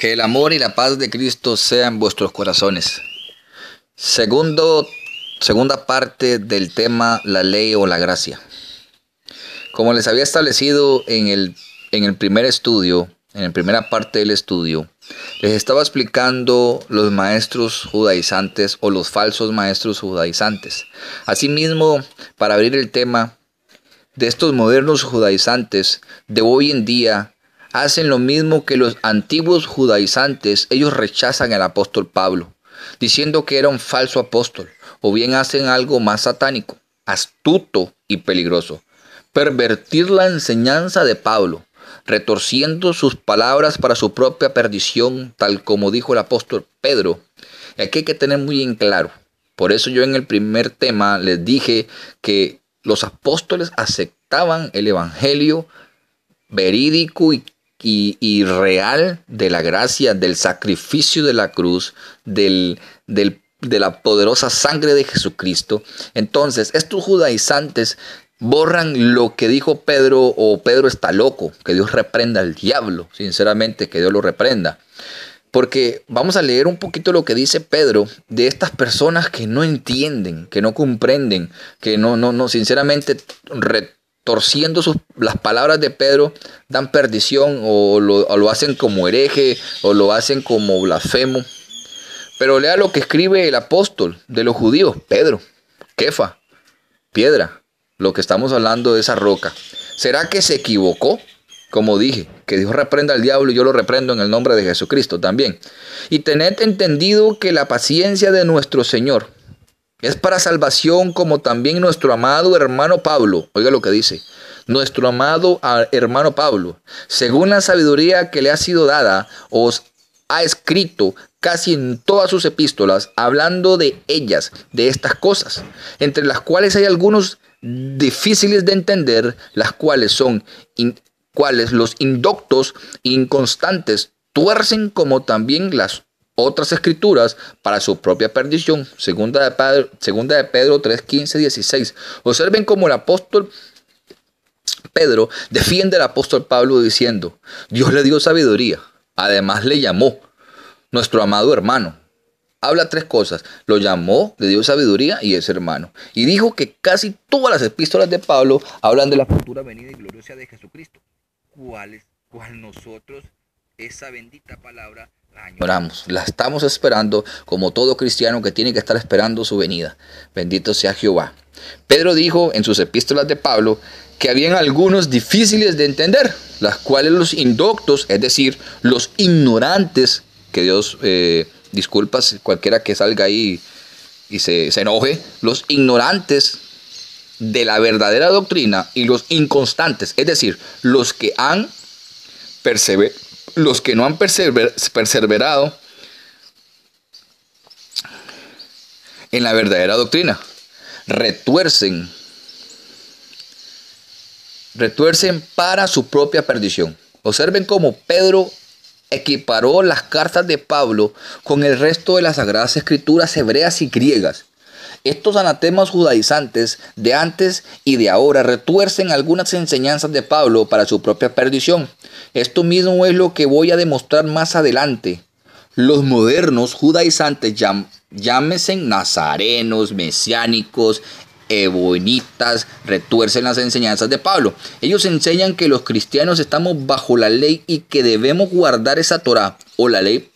Que el amor y la paz de Cristo sean vuestros corazones. Segunda parte del tema, la ley o la gracia. Como les había establecido en el primer estudio, en la primera parte del estudio, les estaba explicando los maestros judaizantes o los falsos maestros judaizantes. Asimismo, para abrir el tema de estos modernos judaizantes de hoy en día, hacen lo mismo que los antiguos judaizantes. Ellos rechazan al apóstol Pablo, diciendo que era un falso apóstol, o bien hacen algo más satánico, astuto y peligroso: pervertir la enseñanza de Pablo, retorciendo sus palabras para su propia perdición, tal como dijo el apóstol Pedro. Y aquí hay que tener muy en claro. Por eso yo en el primer tema les dije que los apóstoles aceptaban el evangelio verídico y real de la gracia, del sacrificio de la cruz, de la poderosa sangre de Jesucristo. Entonces, estos judaizantes borran lo que dijo Pedro, o Pedro está loco, que Dios reprenda al diablo, sinceramente, que Dios lo reprenda. Porque vamos a leer un poquito lo que dice Pedro de estas personas que no entienden, que no comprenden, que sinceramente, torciendo las palabras de Pedro, dan perdición o lo hacen como hereje o lo hacen como blasfemo. Pero lea lo que escribe el apóstol de los judíos, Pedro: Kefa, piedra, lo que estamos hablando de esa roca. ¿Será que se equivocó? Como dije, que Dios reprenda al diablo y yo lo reprendo en el nombre de Jesucristo también. Y tened entendido que la paciencia de nuestro Señor es para salvación, como también nuestro amado hermano Pablo. Oiga lo que dice: nuestro amado hermano Pablo, según la sabiduría que le ha sido dada, os ha escrito casi en todas sus epístolas, hablando de ellas, de estas cosas, entre las cuales hay algunos difíciles de entender, las cuales los indoctos e inconstantes tuercen, como también las otras escrituras, para su propia perdición. Segunda de Pedro 3, 15, 16. Observen cómo el apóstol Pedro defiende al apóstol Pablo diciendo: Dios le dio sabiduría, además le llamó nuestro amado hermano. Habla tres cosas: lo llamó, le dio sabiduría y es hermano. Y dijo que casi todas las epístolas de Pablo hablan de la futura venida y gloriosa de Jesucristo, cual nosotros esa bendita palabra la añoramos, la estamos esperando, como todo cristiano que tiene que estar esperando su venida. Bendito sea Jehová. Pedro dijo en sus epístolas de Pablo que habían algunos difíciles de entender, las cuales los indoctos, es decir, los ignorantes, que Dios disculpa cualquiera que salga ahí y se enoje, los ignorantes de la verdadera doctrina, y los inconstantes, es decir, los que no han perseverado en la verdadera doctrina, retuercen para su propia perdición. Observen cómo Pedro equiparó las cartas de Pablo con el resto de las sagradas escrituras hebreas y griegas. Estos anatemas judaizantes de antes y de ahora retuercen algunas enseñanzas de Pablo para su propia perdición. Esto mismo es lo que voy a demostrar más adelante. Los modernos judaizantes, llámese nazarenos, mesiánicos, ebonitas, retuercen las enseñanzas de Pablo. Ellos enseñan que los cristianos estamos bajo la ley y que debemos guardar esa Torá, o la ley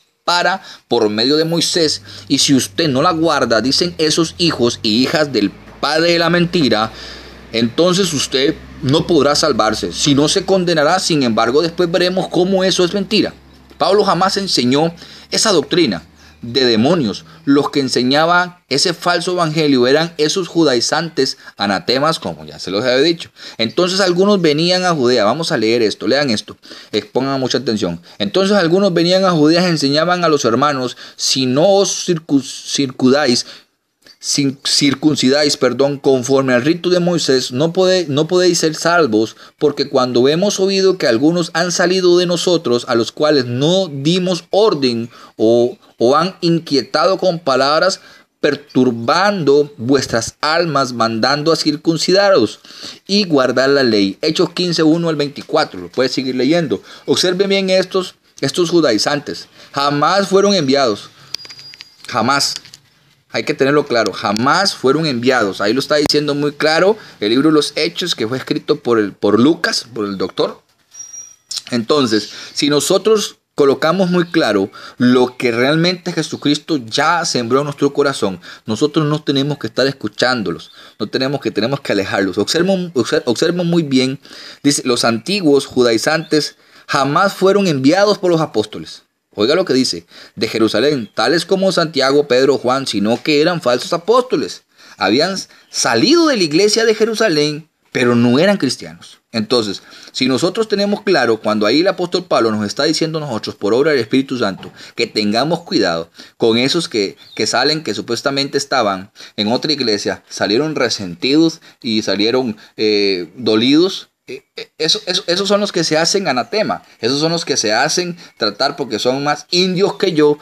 por medio de Moisés, y si usted no la guarda, dicen esos hijos y hijas del padre de la mentira, entonces usted no podrá salvarse, si no se condenará. Sin embargo, después veremos cómo eso es mentira. Pablo jamás enseñó esa doctrina de demonios. Los que enseñaban ese falso evangelio eran esos judaizantes anatemas, como ya se los había dicho. Entonces algunos venían a Judea. Vamos a leer esto, lean esto, pongan mucha atención. Entonces algunos venían a Judea y enseñaban a los hermanos: si no os circuncidáis, conforme al rito de Moisés, no podéis ser salvos, porque cuando hemos oído que algunos han salido de nosotros, a los cuales no dimos orden, o han inquietado con palabras, perturbando vuestras almas, mandando a circuncidaros y guardar la ley. Hechos 15, 1 al 24, lo puedes seguir leyendo. Observen bien estos Estos judaizantes jamás fueron enviados. Jamás. Hay que tenerlo claro. Jamás fueron enviados. Ahí lo está diciendo muy claro el libro de los Hechos, que fue escrito por Lucas, por el doctor. Entonces, si nosotros colocamos muy claro lo que realmente Jesucristo ya sembró en nuestro corazón, nosotros no tenemos que estar escuchándolos, tenemos que alejarlos. Observen muy bien, dice, los antiguos judaizantes jamás fueron enviados por los apóstoles. Oiga lo que dice, de Jerusalén, tales como Santiago, Pedro, Juan, sino que eran falsos apóstoles. Habían salido de la iglesia de Jerusalén, pero no eran cristianos. Entonces, si nosotros tenemos claro, cuando ahí el apóstol Pablo nos está diciendo a nosotros, por obra del Espíritu Santo, que tengamos cuidado con esos que salen, que supuestamente estaban en otra iglesia, salieron resentidos y salieron dolidos. Esos son los que se hacen anatema, esos son los que se hacen tratar porque son más indios que yo,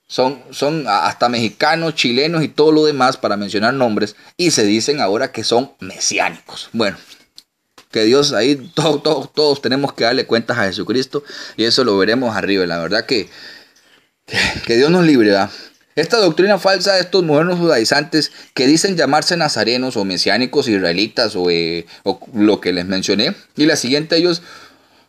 son hasta mexicanos, chilenos y todo lo demás, para mencionar nombres, y se dicen ahora que son mesiánicos. Bueno, que Dios ahí, todos tenemos que darle cuentas a Jesucristo, y eso lo veremos arriba. La verdad que Dios nos libre, ¿verdad? Esta doctrina falsa de estos modernos judaizantes que dicen llamarse nazarenos o mesiánicos israelitas o lo que les mencioné. Y la siguiente, ellos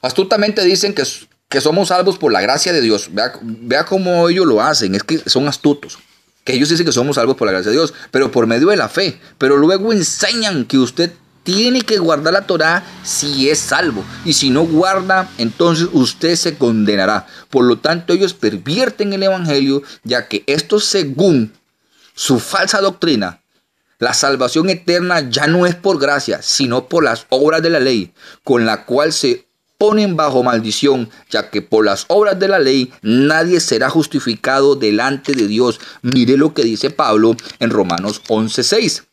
astutamente dicen que somos salvos por la gracia de Dios. Vea cómo ellos lo hacen, es que son astutos. Que ellos dicen que somos salvos por la gracia de Dios, pero por medio de la fe. Pero luego enseñan que usted tiene que guardar la Torá si es salvo. Y si no guarda, entonces usted se condenará. Por lo tanto, ellos pervierten el evangelio, ya que esto, según su falsa doctrina, la salvación eterna ya no es por gracia, sino por las obras de la ley, con la cual se ponen bajo maldición, ya que por las obras de la ley nadie será justificado delante de Dios. Mire lo que dice Pablo en Romanos 11:6.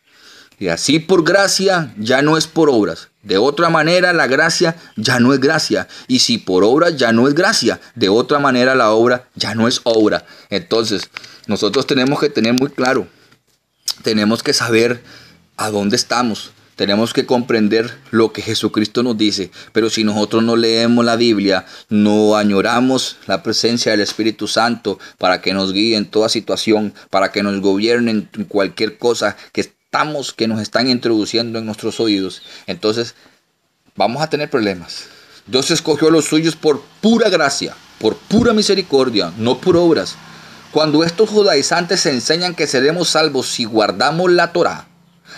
Y así por gracia ya no es por obras. De otra manera la gracia ya no es gracia. Y si por obras ya no es gracia, de otra manera la obra ya no es obra. Entonces, nosotros tenemos que tener muy claro. Tenemos que saber a dónde estamos. Tenemos que comprender lo que Jesucristo nos dice. Pero si nosotros no leemos la Biblia, no añoramos la presencia del Espíritu Santo para que nos guíe en toda situación, para que nos gobierne en cualquier cosa que nos están introduciendo en nuestros oídos, entonces vamos a tener problemas. Dios escogió a los suyos por pura gracia, por pura misericordia, no por obras. Cuando estos judaizantes enseñan que seremos salvos si guardamos la Torá,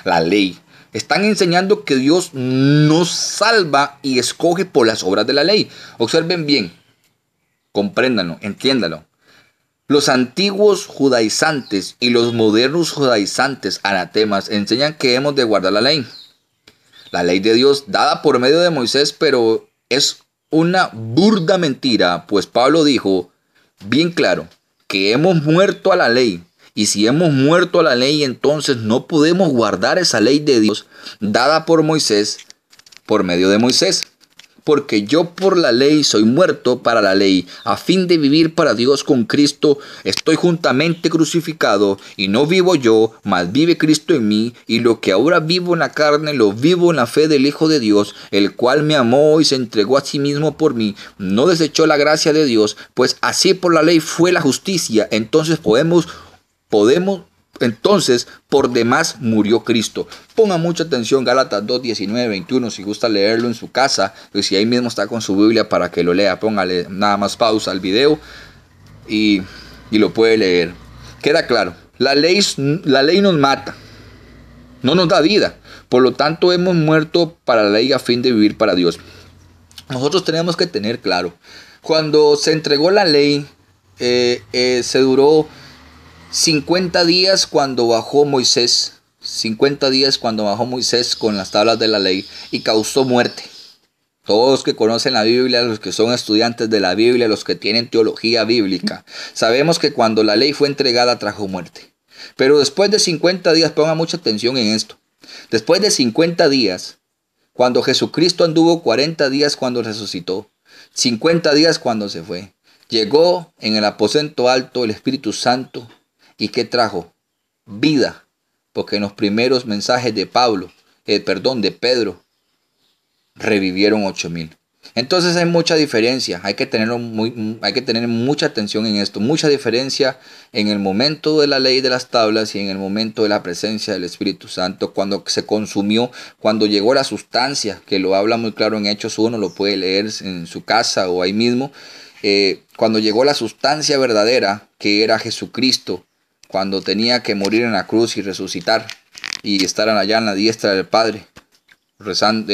la ley, están enseñando que Dios nos salva y escoge por las obras de la ley. Observen bien, compréndanlo, entiéndanlo. Los antiguos judaizantes y los modernos judaizantes anatemas enseñan que hemos de guardar la ley de Dios dada por medio de Moisés, pero es una burda mentira, pues Pablo dijo bien claro que hemos muerto a la ley, y si hemos muerto a la ley, entonces no podemos guardar esa ley de Dios dada por Moisés, por medio de Moisés. Porque yo por la ley soy muerto para la ley, a fin de vivir para Dios con Cristo. Estoy juntamente crucificado, y no vivo yo, mas vive Cristo en mí. Y lo que ahora vivo en la carne, lo vivo en la fe del Hijo de Dios, el cual me amó y se entregó a sí mismo por mí. No desechó la gracia de Dios, pues así por la ley fue la justicia. Entonces entonces, por demás murió Cristo. Ponga mucha atención, Gálatas 2, 19, 21, si gusta leerlo en su casa, y si ahí mismo está con su Biblia para que lo lea, póngale nada más pausa al video y lo puede leer. Queda claro, la ley nos mata, no nos da vida, por lo tanto hemos muerto para la ley a fin de vivir para Dios. Nosotros tenemos que tener claro, cuando se entregó la ley, se duró 50 días cuando bajó Moisés, 50 días cuando bajó Moisés con las tablas de la ley y causó muerte. Todos los que conocen la Biblia, los que son estudiantes de la Biblia, los que tienen teología bíblica, sabemos que cuando la ley fue entregada trajo muerte. Pero después de 50 días, ponga mucha atención en esto. Después de 50 días, cuando Jesucristo anduvo 40 días cuando resucitó, 50 días cuando se fue, llegó en el aposento alto el Espíritu Santo. ¿Y qué trajo? Vida. Porque en los primeros mensajes de Pedro, revivieron 8,000. Entonces hay mucha diferencia, hay que tener mucha atención en esto, mucha diferencia en el momento de la ley de las tablas y en el momento de la presencia del Espíritu Santo, cuando se consumió, cuando llegó la sustancia, que lo habla muy claro en Hechos 1, lo puede leer en su casa o ahí mismo, cuando llegó la sustancia verdadera, que era Jesucristo, cuando tenía que morir en la cruz y resucitar y estar allá en la diestra del Padre, rezando,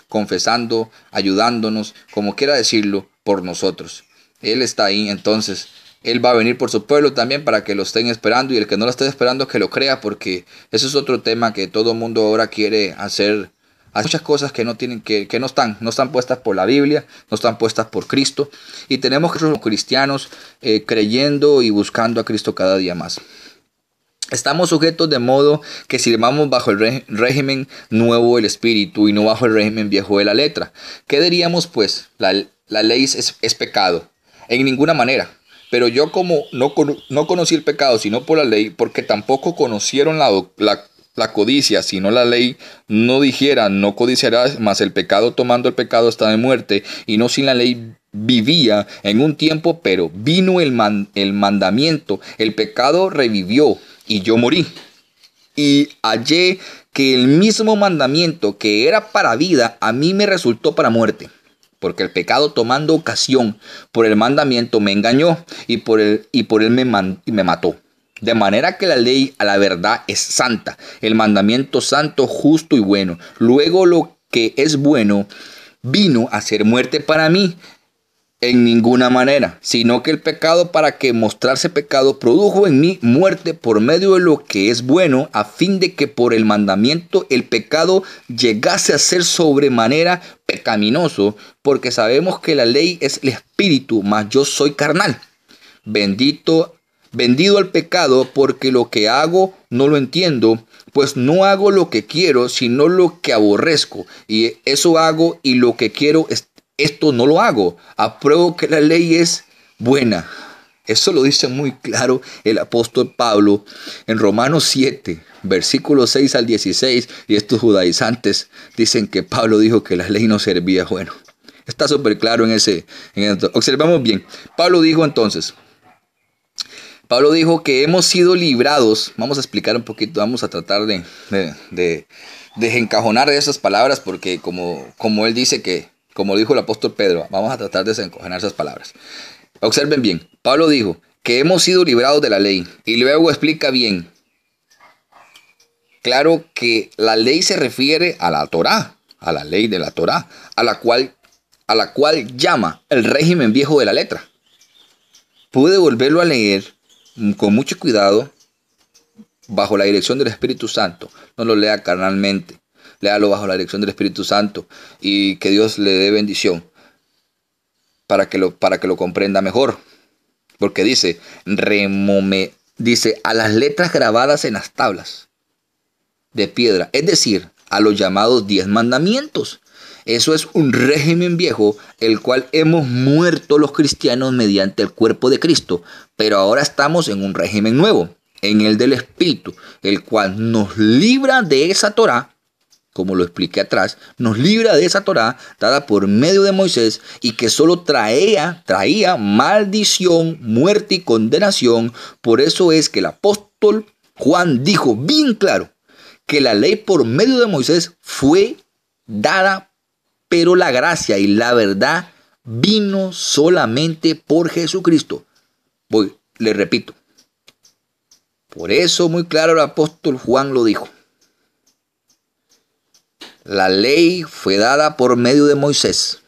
confesando, ayudándonos, como quiera decirlo, por nosotros. Él está ahí, entonces Él va a venir por su pueblo también para que lo estén esperando, y el que no lo esté esperando que lo crea, porque eso es otro tema que todo el mundo ahora quiere hacer. Hay muchas cosas que no tienen, que no están puestas por la Biblia, no están puestas por Cristo, y tenemos que ser cristianos creyendo y buscando a Cristo cada día más. Estamos sujetos de modo que sirvamos bajo el régimen nuevo del espíritu y no bajo el régimen viejo de la letra. ¿Qué diríamos pues? La ley es pecado. En ninguna manera. Pero yo como no conocí el pecado sino por la ley, porque tampoco conocieron la codicia, sino la ley no dijera no codiciarás, mas el pecado tomando el pecado está de muerte, y no sin la ley vivía en un tiempo, pero vino el mandamiento, el pecado revivió y yo morí. Y hallé que el mismo mandamiento que era para vida, a mí me resultó para muerte. Porque el pecado tomando ocasión por el mandamiento me engañó y por él me mató. De manera que la ley a la verdad es santa, el mandamiento santo, justo y bueno. Luego lo que es bueno vino a ser muerte para mí. En ninguna manera, sino que el pecado, para que mostrarse pecado, produjo en mí muerte por medio de lo que es bueno, a fin de que por el mandamiento el pecado llegase a ser sobremanera pecaminoso, porque sabemos que la ley es el espíritu, mas yo soy carnal. Vendido al pecado, porque lo que hago no lo entiendo, pues no hago lo que quiero, sino lo que aborrezco, y eso hago, y lo que quiero esto no lo hago. Apruebo que la ley es buena. Eso lo dice muy claro el apóstol Pablo en Romanos 7, versículos 6 al 16. Y estos judaizantes dicen que Pablo dijo que la ley no servía. Bueno, está súper claro en esto. Observamos bien. Pablo dijo que hemos sido librados. Vamos a explicar un poquito, vamos a tratar de desencajonar esas palabras, porque como él dice que, como dijo el apóstol Pedro, vamos a tratar de desencajonar esas palabras. Observen bien, Pablo dijo que hemos sido librados de la ley, y luego explica bien, claro, que la ley se refiere a la Torá, a la ley de la Torá, a la cual llama el régimen viejo de la letra. Pude volverlo a leer con mucho cuidado, bajo la dirección del Espíritu Santo. No lo lea carnalmente. Léalo bajo la dirección del Espíritu Santo, y que Dios le dé bendición para que lo comprenda mejor. Porque dice a las letras grabadas en las tablas de piedra, es decir, a los llamados 10 mandamientos. Eso es un régimen viejo, el cual hemos muerto los cristianos mediante el cuerpo de Cristo, pero ahora estamos en un régimen nuevo, en el del Espíritu, el cual nos libra de esa Torá. Como lo expliqué atrás, nos libra de esa Torá dada por medio de Moisés, y que solo traía maldición, muerte y condenación. Por eso es que el apóstol Juan dijo bien claro que la ley por medio de Moisés fue dada, pero la gracia y la verdad vino solamente por Jesucristo. Le repito. Por eso muy claro el apóstol Juan lo dijo. La ley fue dada por medio de Moisés,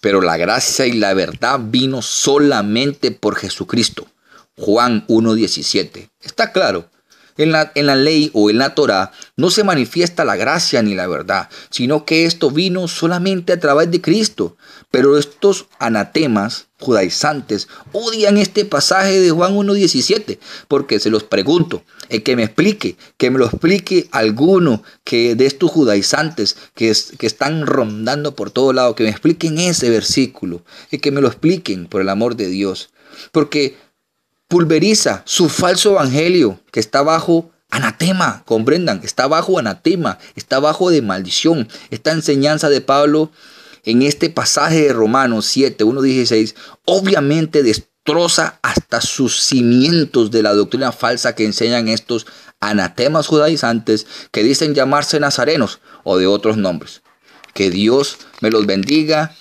pero la gracia y la verdad vino solamente por Jesucristo. Juan 1:17. Está claro. En la ley o en la Torá no se manifiesta la gracia ni la verdad, sino que esto vino solamente a través de Cristo. Pero estos anatemas judaizantes odian este pasaje de Juan 1:17, porque se los pregunto, que me lo explique alguno que de estos judaizantes que están rondando por todo lado, que me expliquen ese versículo, y que me lo expliquen por el amor de Dios, porque pulveriza su falso evangelio, que está bajo anatema, comprendan, está bajo anatema, está bajo de maldición. Esta enseñanza de Pablo en este pasaje de Romanos 7, 1:16, obviamente destroza hasta sus cimientos de la doctrina falsa que enseñan estos anatemas judaizantes que dicen llamarse nazarenos o de otros nombres. Que Dios me los bendiga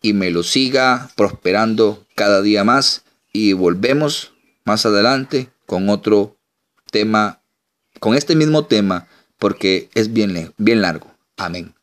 y me los siga prosperando cada día más. Y volvemos más adelante con otro tema, con este mismo tema, porque es bien largo. Amén.